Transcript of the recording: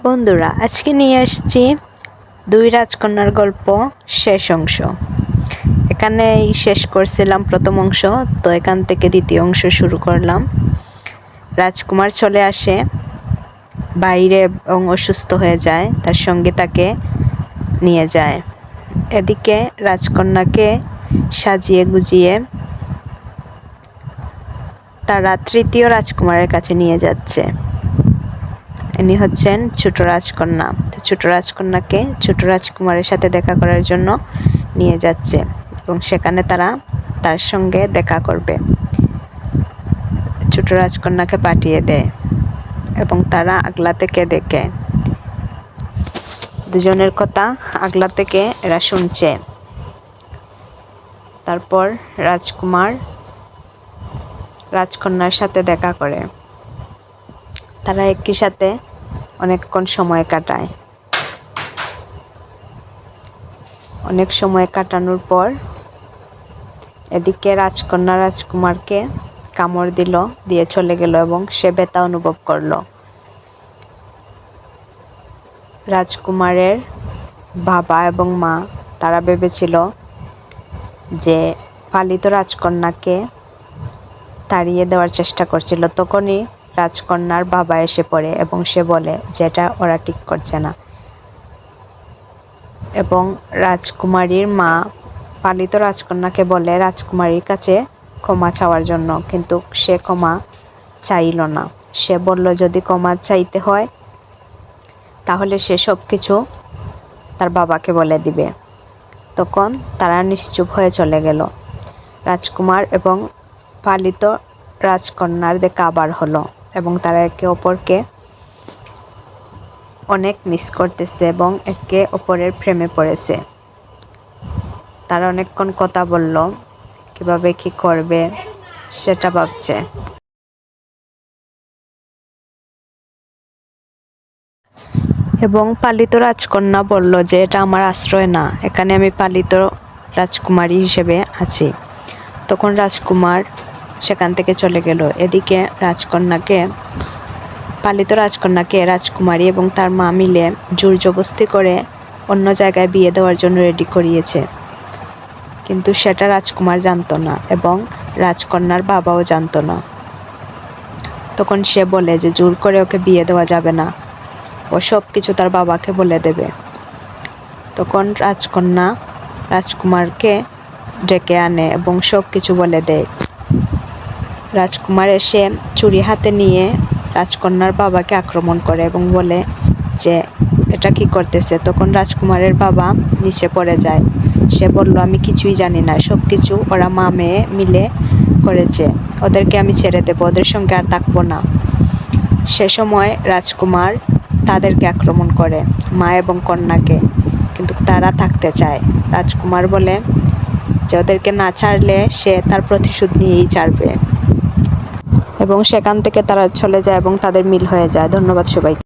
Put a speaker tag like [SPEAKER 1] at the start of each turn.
[SPEAKER 1] বন্ধুরা, আজকে নিয়ে আসছি দুই রাজকন্যার গল্প শেষ অংশ। এখানেই শেষ করছিলাম প্রথম অংশ, তো এখান থেকে দ্বিতীয় অংশ শুরু করলাম। রাজকুমার চলে আসে বাইরে এবং অসুস্থ হয়ে যায়, তার সঙ্গে তাকে নিয়ে যায়। এদিকে রাজকন্যাকে সাজিয়ে গুজিয়ে তারা তৃতীয় রাজকুমারের কাছে নিয়ে যাচ্ছে। ইনি হচ্ছেন ছোট রাজকন্যা। তো ছোট রাজকন্যাকে ছোট রাজকুমারের সাথে দেখা করার জন্য নিয়ে যাচ্ছে এবং সেখানে তারা তার সঙ্গে দেখা করবে। ছোট রাজকন্যাকে পাঠিয়ে দেয় এবং তারা আগলা থেকে দেখে, দুজনের কথা আগলা থেকে এরা শুনছে। তারপর রাজকুমার রাজকন্যার সাথে দেখা করে। তারা একই সাথে অনেকক্ষণ সময় কাটায়। অনেক সময় কাটানোর পর এদিকে রাজকন্যা রাজকুমারকে কামড় দিয়ে চলে গেল এবং সে ব্যথা অনুভব করলো। রাজকুমারের বাবা এবং মা তারা ভেবেছিল যে পালিত রাজকন্যাকে তাড়িয়ে দেওয়ার চেষ্টা করছিল। তখনই রাজকন্যার বাবা এসে পড়ে এবং সে বলে যে এটা ওরা ঠিক করছে না, এবং রাজকুমারীর মা পালিত রাজকন্যাকে বলে রাজকুমারীর কাছে ক্ষমা চাওয়ার জন্য, কিন্তু সে ক্ষমা চাইল না। সে বলল যদি ক্ষমা চাইতে হয় তাহলে সে সব কিছু তার বাবাকে বলে দিবে। তখন তারা নিশ্চুপ হয়ে চলে গেল। রাজকুমার এবং পালিত রাজকন্যার দেখা আবার হলো এবং তারা একে অপরকে অনেক মিস করতেছে এবং একে অপরের প্রেমে পড়েছে। তারা অনেকক্ষণ কথা বলল, কিভাবে কি করবে সেটা ভাবছে। এবং পালিত রাজকন্যা বলল যে এটা আমার আশ্রয় না, এখানে আমি পালিত রাজকুমারী হিসেবে আছি। তখন রাজকুমার সেখান থেকে চলে গেল। এদিকে পালিত রাজকন্যাকে রাজকুমারী এবং তার মা মিলে জোর জবরদস্তি করে অন্য জায়গায় বিয়ে দেওয়ার জন্য রেডি করিয়েছে, কিন্তু সেটা রাজকুমার জানতো না এবং রাজকন্যার বাবাও জানতো না। তখন সে বলে যে জোর করে ওকে বিয়ে দেওয়া যাবে না, ও সব কিছু তার বাবাকে বলে দেবে। তখন রাজকন্যা রাজকুমারকে ডেকে আনে এবং সব কিছু বলে দেয়। রাজকুমার এসে ছুরি হাতে নিয়ে রাজকন্যার বাবাকে আক্রমণ করে এবং বলে যে এটা কি করতেছে। তখন রাজকুমারের বাবা নিচে পড়ে যায়। সে বলল আমি কিছুই জানি না, সব কিছু ওরা মা মেয়ে মিলে করেছে, ওদেরকে আমি ছেড়ে দেবো, ওদের সঙ্গে আর থাকবো না। সে সময় রাজকুমার তাদেরকে আক্রমণ করে, মা এবং কন্যাকে, কিন্তু তারা থাকতে চায়। রাজকুমার বলে যে ওদেরকে না ছাড়লে সে তার প্রতিশোধ নিয়েই ছাড়বে, এবং সেখান থেকে তারা চলে যায় এবং তাদের মিল হয়ে যায়। ধন্যবাদ সবাইকে।